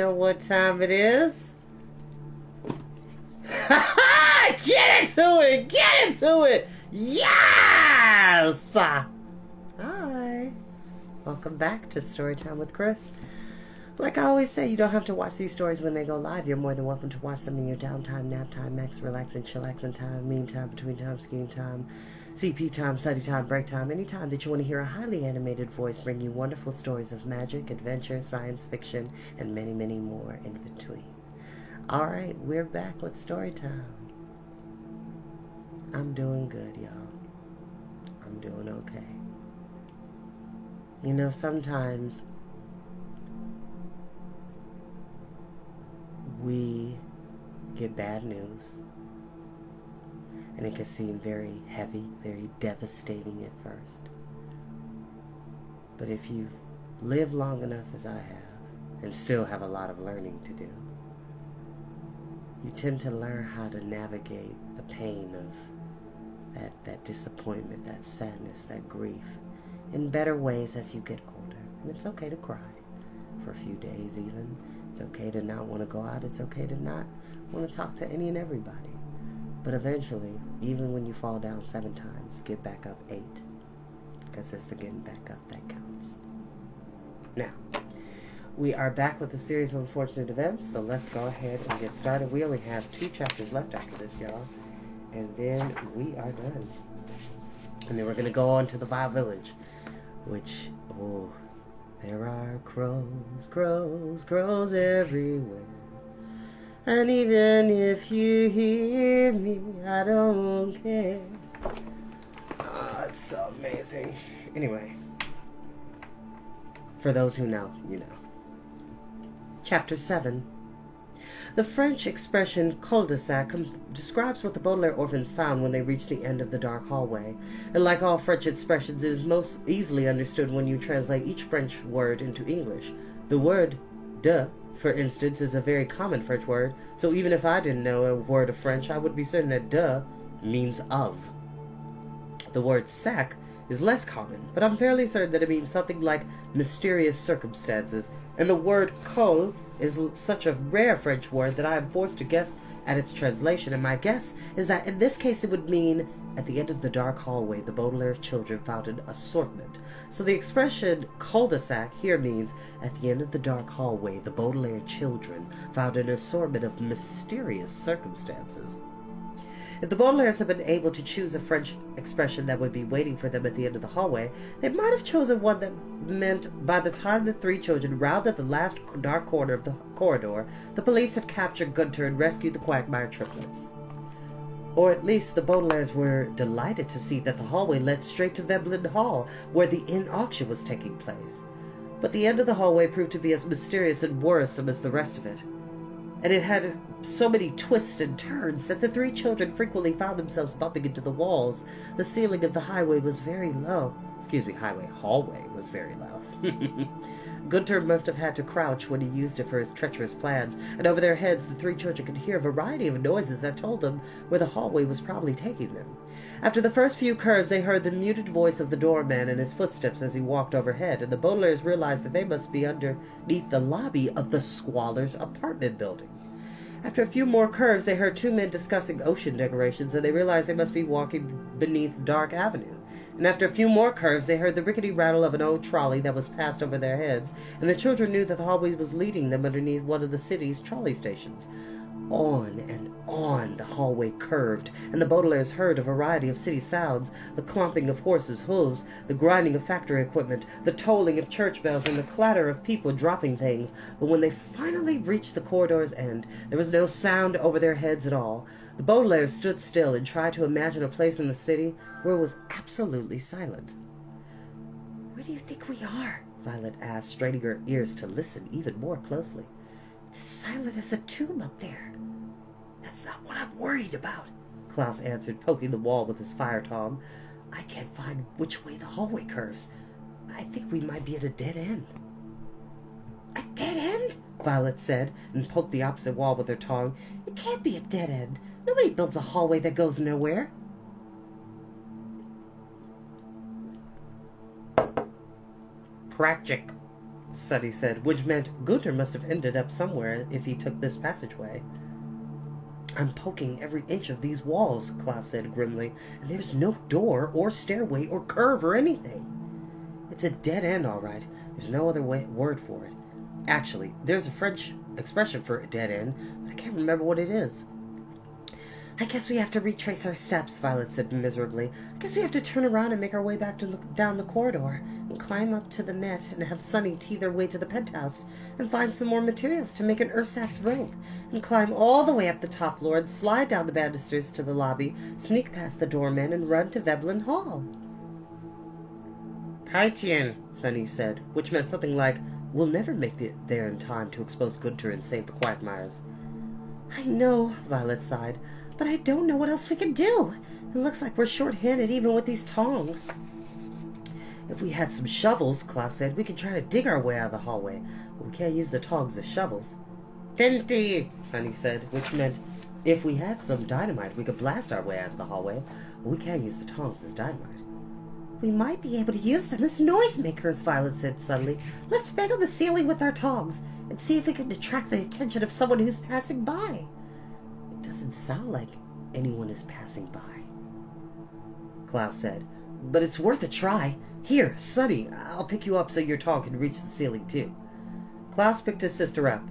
know what time it is. Get into it! Get into it! Yes! Hi. Welcome back to Storytime with Chris. Like I always say, you don't have to watch these stories when they go live. You're more than welcome to watch them in your downtime, nap time, max, relaxing, chillaxing time, mean time, between time, skiing time, CP time, study time, break time, any time that you want to hear a highly animated voice bring you wonderful stories of magic, adventure, science fiction, and many, many more in between. Alright, we're back with Storytime. I'm doing good, y'all. I'm doing okay. You know, sometimes we get bad news, and it can seem very heavy, very devastating at first. But if you've lived long enough as I have, and still have a lot of learning to do, you tend to learn how to navigate the pain of that disappointment, that sadness, that grief in better ways as you get older. And it's okay to cry for a few days even. It's okay to not want to go out. It's okay to not want to talk to any and everybody. But eventually, even when you fall down 7 times, get back up 8. Because it's the getting back up that counts. Now, we are back with a series of unfortunate events, so let's go ahead and get started. We only have 2 chapters left after this, y'all. And then we are done. And then we're going to go on to the Vile Village, which, oh, there are crows everywhere. And even if you hear me, I don't care. Oh, it's so amazing. Anyway, for those who know, you know. Chapter 7. The French expression cul-de-sac describes what the Baudelaire orphans found when they reached the end of the dark hallway. And like all French expressions, it is most easily understood when you translate each French word into English. The word de, for instance, is a very common French word, so even if I didn't know a word of French, I would be certain that de means of. The word sac is less common, but I'm fairly certain that it means something like mysterious circumstances, and the word cul is such a rare French word that I am forced to guess at its translation, and my guess is that in this case it would mean, at the end of the dark hallway, the Baudelaire children found an assortment. So the expression cul-de-sac here means, at the end of the dark hallway, the Baudelaire children found an assortment of mysterious circumstances. If the Baudelaires had been able to choose a French expression that would be waiting for them at the end of the hallway, they might have chosen one that meant by the time the 3 children rounded the last dark corner of the corridor, the police had captured Gunter and rescued the Quagmire triplets. Or at least the Baudelaires were delighted to see that the hallway led straight to Veblen Hall, where the inn auction was taking place. But the end of the hallway proved to be as mysterious and worrisome as the rest of it. And it had so many twists and turns that the 3 children frequently found themselves bumping into the walls. The ceiling of the hallway was very low. Hallway was very low. Gunter must have had to crouch when he used it for his treacherous plans, and over their heads the 3 children could hear a variety of noises that told them where the hallway was probably taking them. After the first few curves, they heard the muted voice of the doorman and his footsteps as he walked overhead, and the Baudelaires realized that they must be underneath the lobby of the squalor's apartment building. After a few more curves, they heard 2 men discussing ocean decorations, and they realized they must be walking beneath Dark Avenue. And after a few more curves, they heard the rickety rattle of an old trolley that was passed over their heads, and the children knew that the hallway was leading them underneath one of the city's trolley stations. On and on the hallway curved, and the Baudelaires heard a variety of city sounds, the clomping of horses' hooves, the grinding of factory equipment, the tolling of church bells, and the clatter of people dropping things. But when they finally reached the corridor's end, there was no sound over their heads at all. The Baudelaires stood still and tried to imagine a place in the city where it was absolutely silent. "Where do you think we are?" Violet asked, straining her ears to listen even more closely. "It's as silent as a tomb up there." "That's not what I'm worried about," Klaus answered, poking the wall with his fire tong. "I can't find which way the hallway curves. I think we might be at a dead end." "A dead end?" Violet said, and poked the opposite wall with her tong. "It can't be a dead end. Nobody builds a hallway that goes nowhere." "Tragic," Sunny said, which meant Gunter must have ended up somewhere if he took this passageway. I'm poking every inch of these walls, Klaus said grimly, and there's no door or stairway or curve or anything. It's a dead end, all right. There's no other word for it. Actually, there's a French expression for a dead end, but I can't remember what it is. I guess we have to retrace our steps, Violet said miserably. I guess we have to turn around and make our way back down the corridor and climb up to the net and have Sunny tee their way to the penthouse and find some more materials to make an Ersatz rope and climb all the way up the top floor and slide down the banisters to the lobby, sneak past the doormen and run to Veblen Hall. Paitien, Sunny said, which meant something like, we'll never make it there in time to expose Gunter and save the Quagmires. I know, Violet sighed, but I don't know what else we can do. It looks like we're short-handed even with these tongs. If we had some shovels, Klaus said, we could try to dig our way out of the hallway, but we can't use the tongs as shovels. Dinty, Sunny said, which meant if we had some dynamite, we could blast our way out of the hallway, but we can't use the tongs as dynamite. We might be able to use them as noisemakers, Violet said suddenly. Let's bang on the ceiling with our tongs and see if we can attract the attention of someone who's passing by. It doesn't sound like anyone is passing by, Klaus said, but it's worth a try. Here, Sunny, I'll pick you up so your tong can reach the ceiling too. Klaus picked his sister up,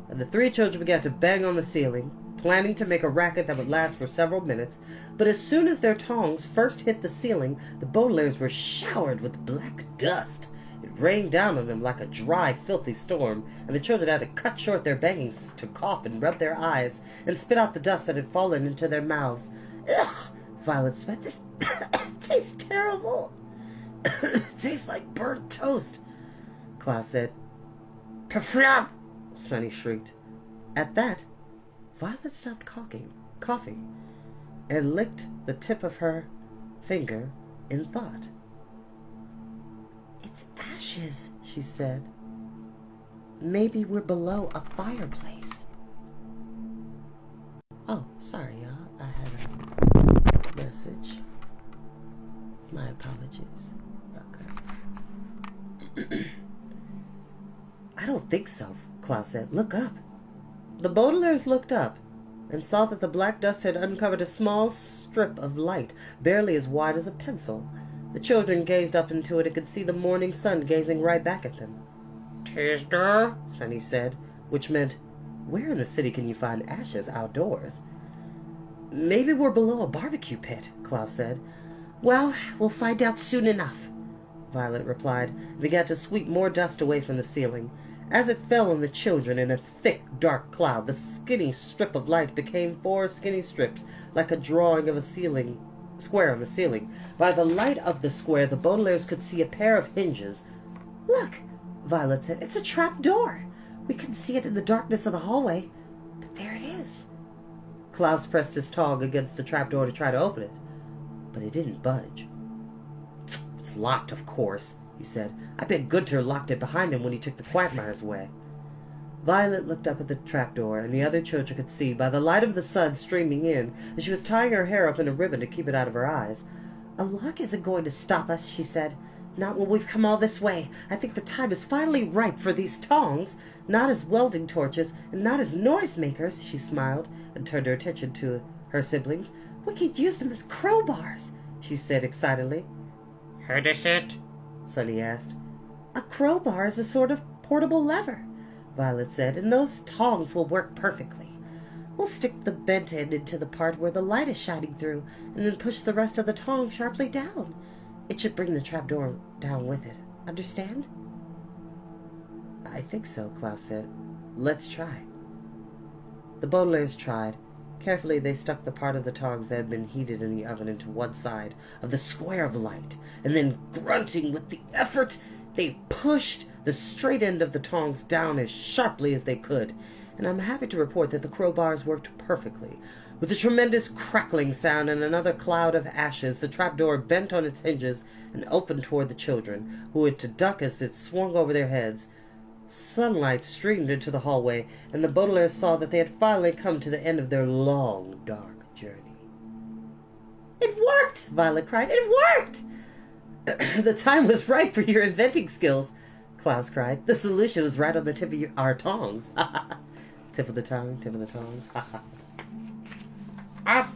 and the three children began to bang on the ceiling, planning to make a racket that would last for several minutes, but as soon as their tongs first hit the ceiling, the Baudelaires were showered with black dust. It rained down on them like a dry, filthy storm, and the children had to cut short their bangings to cough and rub their eyes and spit out the dust that had fallen into their mouths. Ugh! Violet spat. This tastes terrible. It tastes like burnt toast, Klaus said. Kaflap! Sunny shrieked. At that, Violet stopped coughing, and licked the tip of her finger in thought. It's ashes, she said. Maybe we're below a fireplace. Oh, sorry, y'all. I had a message. My apologies. Okay. I don't think so, Klaus said. Look up. The Baudelaires looked up and saw that the black dust had uncovered a small strip of light, barely as wide as a pencil. The children gazed up into it and could see the morning sun gazing right back at them. "'Tis there," Sunny said, which meant, where in the city can you find ashes outdoors? Maybe we're below a barbecue pit, Klaus said. Well, we'll find out soon enough, Violet replied, and began to sweep more dust away from the ceiling. As it fell on the children in a thick, dark cloud, the skinny strip of light became 4 skinny strips, like a drawing of a square on the ceiling. By the light of the square, the Baudelaires could see a pair of hinges. Look, Violet said, it's a trap door. We can see it in the darkness of the hallway, but there it is. Klaus pressed his tong against the trap door to try to open it, but it didn't budge. It's locked, of course, he said. I bet Gunter locked it behind him when he took the Quagmires away. Violet looked up at the trapdoor, and the other children could see, by the light of the sun streaming in, that she was tying her hair up in a ribbon to keep it out of her eyes. A lock isn't going to stop us, she said. Not when we've come all this way. I think the time is finally ripe for these tongs. Not as welding torches, and not as noisemakers, she smiled, and turned her attention to her siblings. We could use them as crowbars, she said excitedly. Heard it? Sunny asked. A crowbar is a sort of portable lever, Violet said, and those tongs will work perfectly. We'll stick the bent end into the part where the light is shining through, and then push the rest of the tong sharply down. It should bring the trapdoor down with it. Understand? I think so, Klaus said. Let's try. The Baudelaires tried. Carefully they stuck the part of the tongs that had been heated in the oven into one side of the square of light, and then, grunting with the effort, they pushed the straight end of the tongs down as sharply as they could, and I'm happy to report that the crowbars worked perfectly. With a tremendous crackling sound and another cloud of ashes, the trapdoor bent on its hinges and opened toward the children, who had to duck as it swung over their heads. Sunlight streamed into the hallway, and the Baudelaires saw that they had finally come to the end of their long, dark journey. It worked! Violet cried. It worked! The time was right for your inventing skills, Klaus cried. The solution was right on the tip of our tongues. Tip of the tongue, tip of the tongues. Up!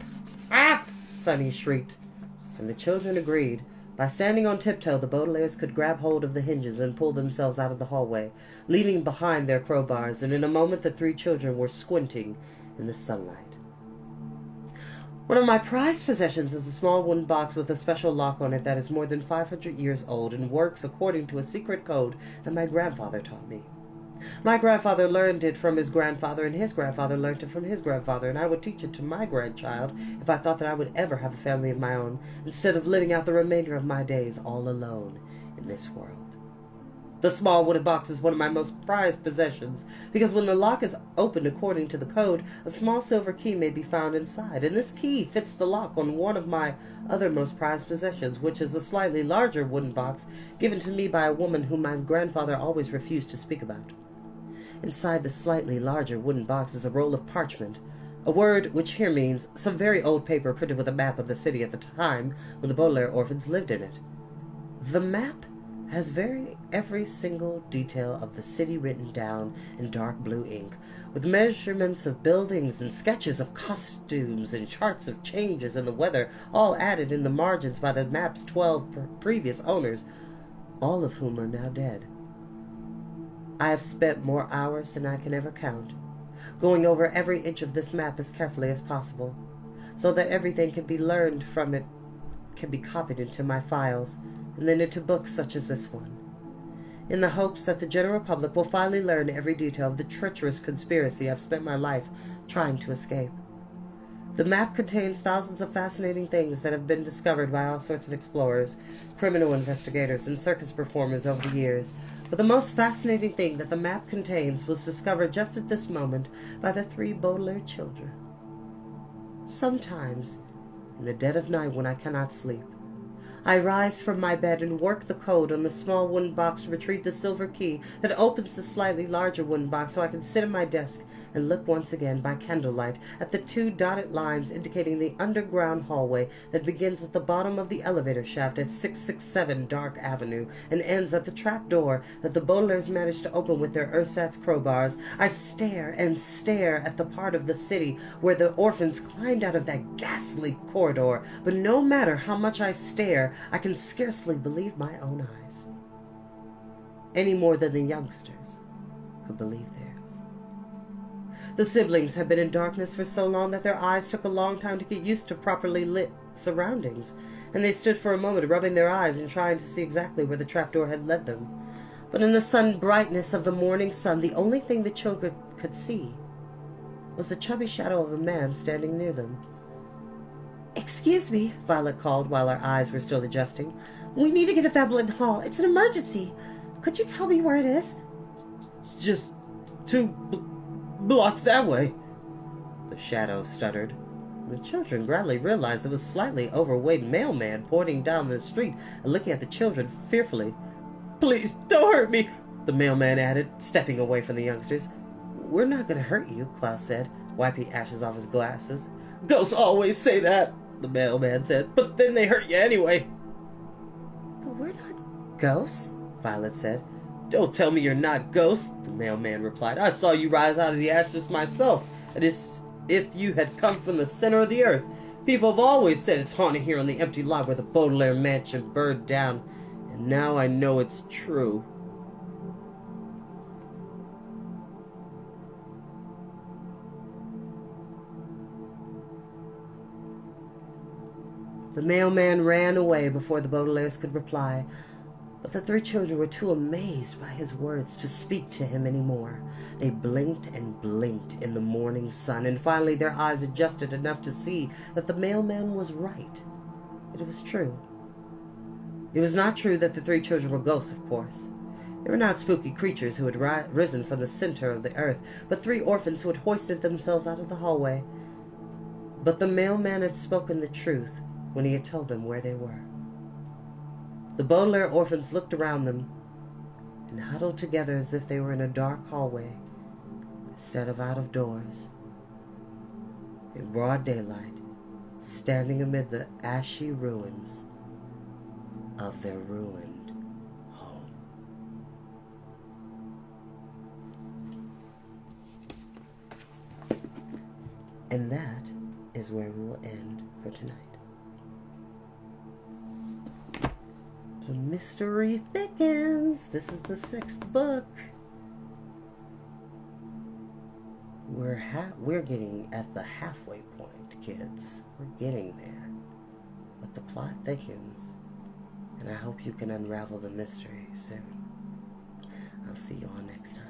Up! Sonny shrieked. And the children agreed. By standing on tiptoe, the Baudelaires could grab hold of the hinges and pull themselves out of the hallway, leaving behind their crowbars, and in a moment the three children were squinting in the sunlight. One of my prized possessions is a small wooden box with a special lock on it that is more than 500 years old and works according to a secret code that my grandfather taught me. My grandfather learned it from his grandfather, and his grandfather learned it from his grandfather, and I would teach it to my grandchild if I thought that I would ever have a family of my own, instead of living out the remainder of my days all alone in this world. The small wooden box is one of my most prized possessions, because when the lock is opened according to the code, a small silver key may be found inside, and this key fits the lock on one of my other most prized possessions, which is a slightly larger wooden box given to me by a woman whom my grandfather always refused to speak about. Inside the slightly larger wooden box is a roll of parchment, a word which here means some very old paper printed with a map of the city at the time when the Baudelaire orphans lived in it. The map has every single detail of the city written down in dark blue ink, with measurements of buildings and sketches of costumes and charts of changes in the weather, all added in the margins by the map's 12 previous owners, all of whom are now dead. I have spent more hours than I can ever count, going over every inch of this map as carefully as possible, so that everything can be learned from it can be copied into my files, and then into books such as this one, in the hopes that the general public will finally learn every detail of the treacherous conspiracy I've spent my life trying to escape. The map contains thousands of fascinating things that have been discovered by all sorts of explorers, criminal investigators, and circus performers over the years, but the most fascinating thing that the map contains was discovered just at this moment by the three Baudelaire children. Sometimes, in the dead of night when I cannot sleep, I rise from my bed and work the code on the small wooden box to retrieve the silver key that opens the slightly larger wooden box, so I can sit at my desk and look once again by candlelight at the two dotted lines indicating the underground hallway that begins at the bottom of the elevator shaft at 667 Dark Avenue and ends at the trap door that the Baudelaires managed to open with their Ersatz crowbars. I stare and stare at the part of the city where the orphans climbed out of that ghastly corridor, but no matter how much I stare, I can scarcely believe my own eyes, any more than the youngsters could believe theirs. The siblings had been in darkness for so long that their eyes took a long time to get used to properly lit surroundings, and they stood for a moment rubbing their eyes and trying to see exactly where the trapdoor had led them. But in the sun brightness of the morning sun, the only thing the children could see was the chubby shadow of a man standing near them. "Excuse me," Violet called while her eyes were still adjusting. "We need to get to Veblen Hall. It's an emergency. Could you tell me where it is?" "Just 2 blocks that way," the shadow stuttered. The children gradually realized there was a slightly overweight mailman pointing down the street and looking at the children fearfully. "Please don't hurt me," the mailman added, stepping away from the youngsters. "We're not going to hurt you," Klaus said, wiping ashes off his glasses. "Ghosts always say that," the mailman said, "but then they hurt you anyway." "But we're not ghosts," Violet said. "Don't tell me you're not ghosts," the mailman replied. "I saw you rise out of the ashes myself, and it's if you had come from the center of the earth. People have always said it's haunted here on the empty lot where the Baudelaire mansion burned down, and now I know it's true." The mailman ran away before the Baudelaires could reply, but the three children were too amazed by his words to speak to him any more. They blinked and blinked in the morning sun, and finally their eyes adjusted enough to see that the mailman was right. It was true. It was not true that the three children were ghosts, of course. They were not spooky creatures who had risen from the center of the earth, but three orphans who had hoisted themselves out of the hallway. But the mailman had spoken the truth when he had told them where they were. The Baudelaire orphans looked around them and huddled together as if they were in a dark hallway instead of out of doors, in broad daylight, standing amid the ashy ruins of their ruined home. And that is where we will end for tonight. The mystery thickens. This is the 6th book. We're getting at the halfway point, kids. We're getting there. But the plot thickens. And I hope you can unravel the mystery soon. I'll see you all next time.